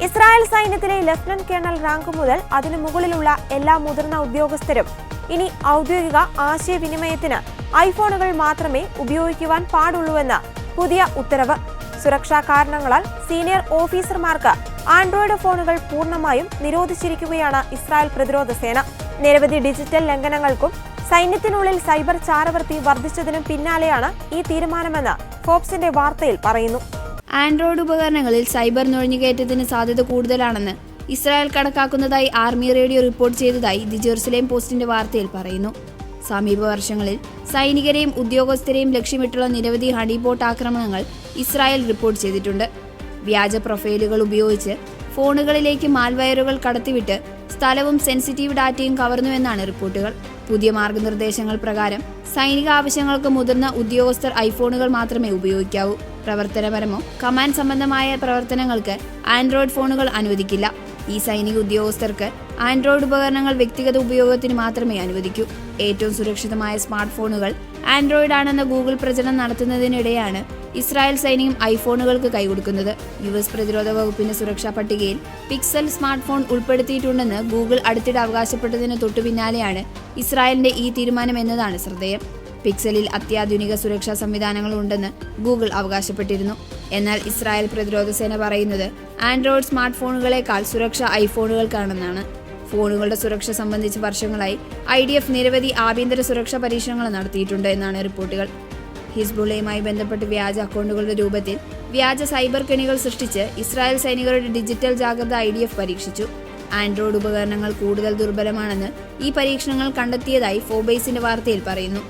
Israel സൈന്യത്തിലെ lieutenant colonel rank മുതൽ അതിനു മുകളിലുള്ള എല്ലാ മുതിർന്ന ഉദ്യോഗസ്ഥരും ഇനി ഔദ്യോഗിക ആശയവിനിമയത്തിന് ഐഫോണുകൾ മാത്രമേ ഉപയോഗിക്കുവാൻ പാടുള്ളൂവെന്ന് പുതിയ ഉത്തരവ്. സുരക്ഷാ കാരണങ്ങളാൽ സീനിയർ ഓഫീസർമാർക്ക് ആൻഡ്രോയിഡ് ഫോണുകൾ പൂർണ്ണമായും നിരോധിച്ചിരിക്കുകയാണ് ഇസ്രായേൽ പ്രതിരോധ സേന. നിരവധി ഡിജിറ്റൽ ലംഘനങ്ങൾക്കും സൈന്യത്തിനുള്ളിൽ സൈബർ ചാരവൃത്തി വർദ്ധിച്ചതിനും പിന്നാലെയാണ് ഈ തീരുമാനമെന്ന് ഫോബ്സിന്റെ വാർത്തയിൽ പറയുന്നു. ആൻഡ്രോയിഡ് ഉപകരണങ്ങളിൽ സൈബർ നുഴഞ്ഞുകയറ്റത്തിന് സാധ്യത കൂടുതലാണെന്ന് ഇസ്രായേൽ കണക്കാക്കുന്നതായി ആർമി റേഡിയോ റിപ്പോർട്ട് ചെയ്തതായി ദി ജെറുസലേം പോസ്റ്റിന്റെ വാർത്തയിൽ പറയുന്നു. സമീപ വർഷങ്ങളിൽ സൈനികരെയും ഉദ്യോഗസ്ഥരെയും ലക്ഷ്യമിട്ടുള്ള നിരവധി ഹണിബോട്ട് ആക്രമണങ്ങൾ ഇസ്രായേൽ റിപ്പോർട്ട് ചെയ്തിട്ടുണ്ട്. വ്യാജ പ്രൊഫൈലുകൾ ഉപയോഗിച്ച് ഫോണുകളിലേക്ക് മാൽവയറുകൾ കടത്തിവിട്ട് സ്ഥലവും സെൻസിറ്റീവ് ഡാറ്റയും കവർന്നുവെന്നാണ് റിപ്പോർട്ടുകൾ. പുതിയ മാർഗനിർദ്ദേശങ്ങൾ പ്രകാരം സൈനിക ആവശ്യങ്ങൾക്ക് മുതിർന്ന ഉദ്യോഗസ്ഥർ ഐഫോണുകൾ മാത്രമേ ഉപയോഗിക്കാവൂ. പ്രവർത്തനപരമോ കമാൻഡ് സംബന്ധമായ പ്രവർത്തനങ്ങൾക്ക് ആൻഡ്രോയിഡ് ഫോണുകൾ അനുവദിക്കില്ല. ഈ സൈനിക ഉദ്യോഗസ്ഥർക്ക് ആൻഡ്രോയിഡ് ഉപകരണങ്ങൾ വ്യക്തിഗത ഉപയോഗത്തിന് മാത്രമേ അനുവദിക്കൂ. ഏറ്റവും സുരക്ഷിതമായ സ്മാർട്ട് ഫോണുകൾ ആൻഡ്രോയിഡ് ആണെന്ന ഗൂഗിൾ പ്രചരണം നടത്തുന്നതിനിടെയാണ് ഇസ്രായേൽ സൈന്യം ഐഫോണുകൾക്ക് കൈകൊടുക്കുന്നത്. US പ്രതിരോധ വകുപ്പിന്റെ സുരക്ഷാ പട്ടികയിൽ പിക്സൽ സ്മാർട്ട് ഫോൺ ഉൾപ്പെടുത്തിയിട്ടുണ്ടെന്ന് ഗൂഗിൾ അടുത്തിടെ അവകാശപ്പെട്ടതിന് തൊട്ടു പിന്നാലെയാണ് ഇസ്രായേലിന്റെ ഈ തീരുമാനം എന്നതാണ് ശ്രദ്ധേയം. പിക്സലിൽ അത്യാധുനിക സുരക്ഷാ സംവിധാനങ്ങൾ ഉണ്ടെന്ന് ഗൂഗിൾ അവകാശപ്പെട്ടിരുന്നു. എന്നാൽ ഇസ്രായേൽ പ്രതിരോധ സേന പറയുന്നത് ആൻഡ്രോയിഡ് സ്മാർട്ട് ഫോണുകളെക്കാൾ സുരക്ഷ ഐഫോണുകൾക്കാണെന്നാണ്. ഫോണുകളുടെ സുരക്ഷ സംബന്ധിച്ച് വർഷങ്ങളായി IDF നിരവധി ആഭ്യന്തര സുരക്ഷാ പരീക്ഷണങ്ങൾ നടത്തിയിട്ടുണ്ട് എന്നാണ് റിപ്പോർട്ടുകൾ. ഹിസ്ബുള്ളയുമായി ബന്ധപ്പെട്ട് വ്യാജ അക്കൗണ്ടുകളുടെ രൂപത്തിൽ വ്യാജ സൈബർ കെണികൾ സൃഷ്ടിച്ച് ഇസ്രായേൽ സൈനികരുടെ ഡിജിറ്റൽ ജാഗ്രത IDF പരീക്ഷിച്ചു. ആൻഡ്രോയിഡ് ഉപകരണങ്ങൾ കൂടുതൽ ദുർബലമാണെന്ന് ഈ പരീക്ഷണങ്ങൾ കണ്ടെത്തിയതായി ഫോബേസിന്റെ വാർത്തയിൽ പറയുന്നു.